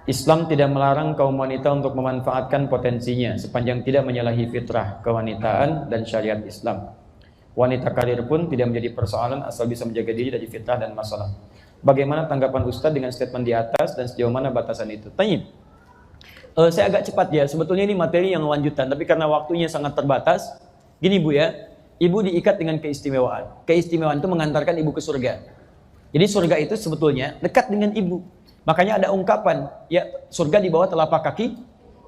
Islam tidak melarang kaum wanita untuk memanfaatkan potensinya sepanjang tidak menyalahi fitrah kewanitaan dan syariat Islam. Wanita karir pun tidak menjadi persoalan asal bisa menjaga diri dari fitrah dan masalah. Bagaimana tanggapan Ustadz dengan statement di atas dan sejauh mana batasan itu? Tanya. Saya agak cepat ya, sebetulnya ini materi yang lanjutan, tapi karena waktunya sangat terbatas, gini Bu ya, ibu diikat dengan keistimewaan. Keistimewaan itu mengantarkan ibu ke surga. Jadi surga itu sebetulnya dekat dengan ibu. Makanya ada ungkapan, ya surga di bawah telapak kaki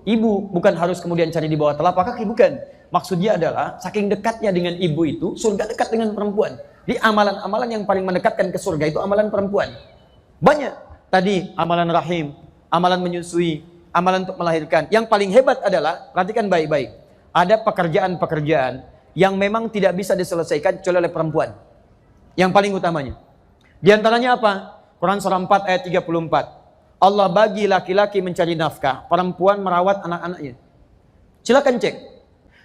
ibu, bukan harus kemudian cari di bawah telapak kaki, bukan. Maksudnya adalah saking dekatnya dengan ibu itu, surga dekat dengan perempuan. Di amalan-amalan yang paling mendekatkan ke surga itu amalan perempuan. Banyak. Tadi amalan rahim, amalan menyusui, amalan untuk melahirkan. Yang paling hebat adalah, perhatikan baik-baik, ada pekerjaan-pekerjaan yang memang tidak bisa diselesaikan kecuali oleh perempuan. Yang paling utamanya. Di antaranya apa? Quran surah 4 ayat 34. Allah bagi laki-laki mencari nafkah, perempuan merawat anak-anaknya. Silakan cek.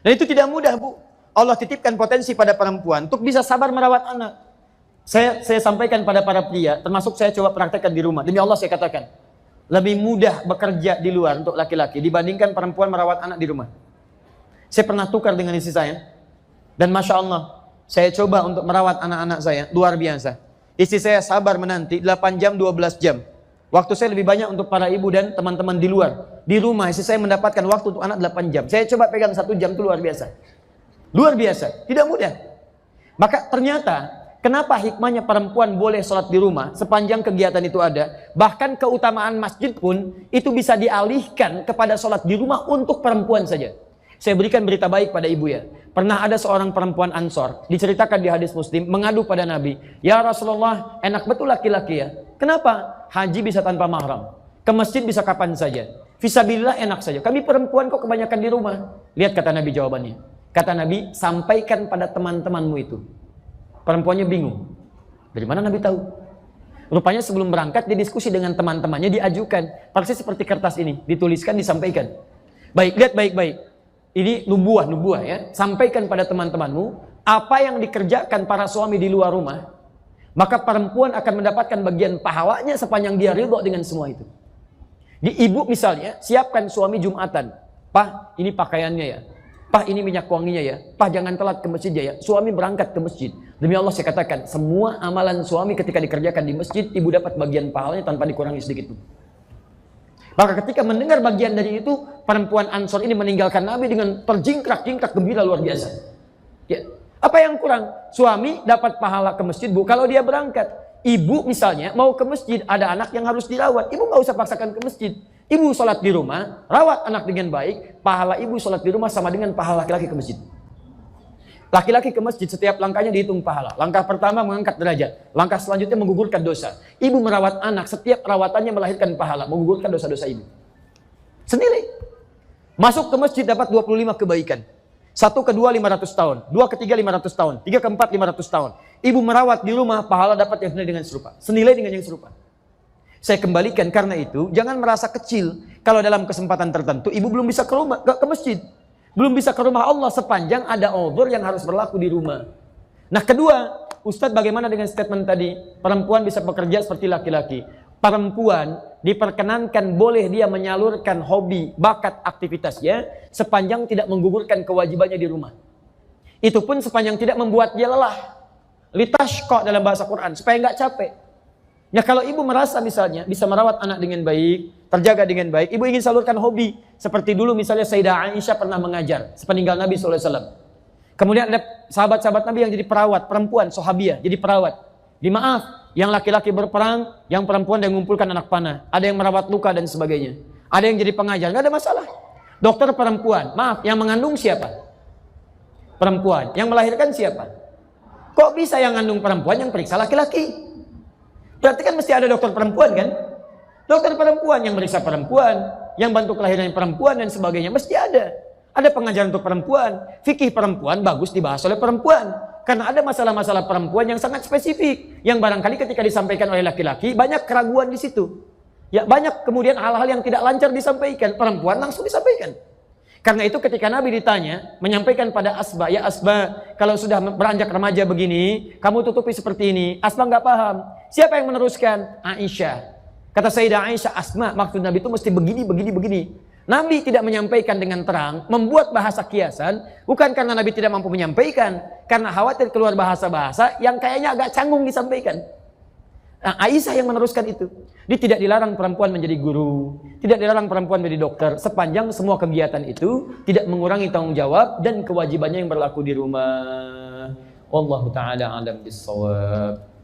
Dan itu tidak mudah, Bu. Allah titipkan potensi pada perempuan untuk bisa sabar merawat anak. Saya sampaikan pada para pria, termasuk saya coba praktekkan di rumah. Demi Allah saya katakan, lebih mudah bekerja di luar untuk laki-laki dibandingkan perempuan merawat anak di rumah. Saya pernah tukar dengan istri saya, dan Masya Allah, saya coba untuk merawat anak-anak saya, luar biasa. Istri saya sabar menanti 8 jam, 12 jam. Waktu saya lebih banyak untuk para ibu dan teman-teman di luar. Di rumah istri saya mendapatkan waktu untuk anak 8 jam. Saya coba pegang 1 jam, itu luar biasa. Luar biasa, tidak mudah. Maka ternyata, kenapa hikmahnya perempuan boleh sholat di rumah sepanjang kegiatan itu ada. Bahkan keutamaan masjid pun itu bisa dialihkan kepada sholat di rumah untuk perempuan saja. Saya berikan berita baik pada ibu ya. Pernah ada seorang perempuan Ansor, diceritakan di hadis Muslim, mengadu pada Nabi, "Ya Rasulullah, enak betul laki-laki ya. Kenapa? Haji bisa tanpa mahram, ke masjid bisa kapan saja. Fisabilillah enak saja. Kami perempuan kok kebanyakan di rumah." Lihat kata Nabi jawabannya. Kata Nabi, "Sampaikan pada teman-temanmu itu." Perempuannya bingung. Dari mana Nabi tahu? Rupanya sebelum berangkat dia diskusi dengan teman-temannya, diajukan. Persis seperti kertas ini, dituliskan, disampaikan. Baik, lihat baik-baik. Ini nubuah ya. Sampaikan pada teman-temanmu apa yang dikerjakan para suami di luar rumah, maka perempuan akan mendapatkan bagian pahalanya sepanjang dia ridho dengan semua itu. Di ibu misalnya, siapkan suami Jumatan. "Pak, ini pakaiannya ya. Pak, ini minyak wanginya ya. Pak, jangan telat ke masjid ya. Suami berangkat ke masjid." Demi Allah saya katakan, semua amalan suami ketika dikerjakan di masjid, ibu dapat bagian pahalanya tanpa dikurangi sedikit pun. Maka ketika mendengar bagian dari itu, perempuan Ansor ini meninggalkan Nabi dengan terjingkrak-jingkrak gembira luar biasa. Ya. Apa yang kurang? Suami dapat pahala ke masjid, Bu, kalau dia berangkat. Ibu misalnya mau ke masjid, ada anak yang harus dirawat. Ibu nggak usah paksakan ke masjid. Ibu sholat di rumah, rawat anak dengan baik, pahala ibu sholat di rumah sama dengan pahala laki-laki ke masjid. Laki-laki ke masjid setiap langkahnya dihitung pahala. Langkah pertama mengangkat derajat. Langkah selanjutnya menggugurkan dosa. Ibu merawat anak, setiap perawatannya melahirkan pahala, menggugurkan dosa-dosa ibu. Senilai. Masuk ke masjid dapat 25 kebaikan. 1 ke 2 500 tahun, 2 ke 3 500 tahun, 3 ke 4 500 tahun. Ibu merawat di rumah, pahala dapat yang senilai dengan serupa. Senilai dengan yang serupa. Saya kembalikan karena itu, jangan merasa kecil kalau dalam kesempatan tertentu ibu belum bisa ke rumah, ke masjid. Belum bisa ke rumah Allah sepanjang ada uzur yang harus berlaku di rumah. Nah kedua, Ustadz bagaimana dengan statement tadi? Perempuan bisa bekerja seperti laki-laki. Perempuan diperkenankan boleh dia menyalurkan hobi, bakat, aktivitasnya sepanjang tidak menggugurkan kewajibannya di rumah. Itu pun sepanjang tidak membuat dia lelah. Litashqa dalam bahasa Quran, supaya nggak capek. Ya kalau ibu merasa misalnya bisa merawat anak dengan baik, terjaga dengan baik, ibu ingin salurkan hobi. Seperti dulu misalnya Sayyidah Aisyah pernah mengajar sepeninggal Nabi SAW. Kemudian ada sahabat-sahabat Nabi yang jadi perawat, perempuan, sahabiah, jadi perawat. Dimaaf, yang laki-laki berperang, yang perempuan yang mengumpulkan anak panah. Ada yang merawat luka dan sebagainya. Ada yang jadi pengajar, nggak ada masalah. Dokter perempuan, maaf, yang mengandung siapa? Perempuan. Yang melahirkan siapa? Kok bisa yang mengandung perempuan yang periksa laki-laki? Berarti kan mesti ada dokter perempuan kan? Dokter perempuan yang meriksa perempuan, yang bantu kelahiran perempuan dan sebagainya, mesti ada. Ada pengajaran untuk perempuan, fikih perempuan bagus dibahas oleh perempuan. Karena ada masalah-masalah perempuan yang sangat spesifik, yang barangkali ketika disampaikan oleh laki-laki, banyak keraguan di situ. Ya, banyak kemudian hal-hal yang tidak lancar disampaikan, perempuan langsung disampaikan. Karena itu ketika Nabi ditanya, menyampaikan pada Asba, "Ya Asba, kalau sudah beranjak remaja begini, kamu tutupi seperti ini." Asba nggak paham. Siapa yang meneruskan? Aisyah. Kata Sayyidah Aisyah, Asma, maksud Nabi itu mesti begini, begini, begini. Nabi tidak menyampaikan dengan terang, membuat bahasa kiasan, bukan karena Nabi tidak mampu menyampaikan, karena khawatir keluar bahasa-bahasa yang kayaknya agak canggung disampaikan. Nah, Aisyah yang meneruskan itu. Dia tidak dilarang perempuan menjadi guru, tidak dilarang perempuan menjadi dokter, sepanjang semua kegiatan itu tidak mengurangi tanggung jawab dan kewajibannya yang berlaku di rumah. Wallahu ta'ala alam bissawab.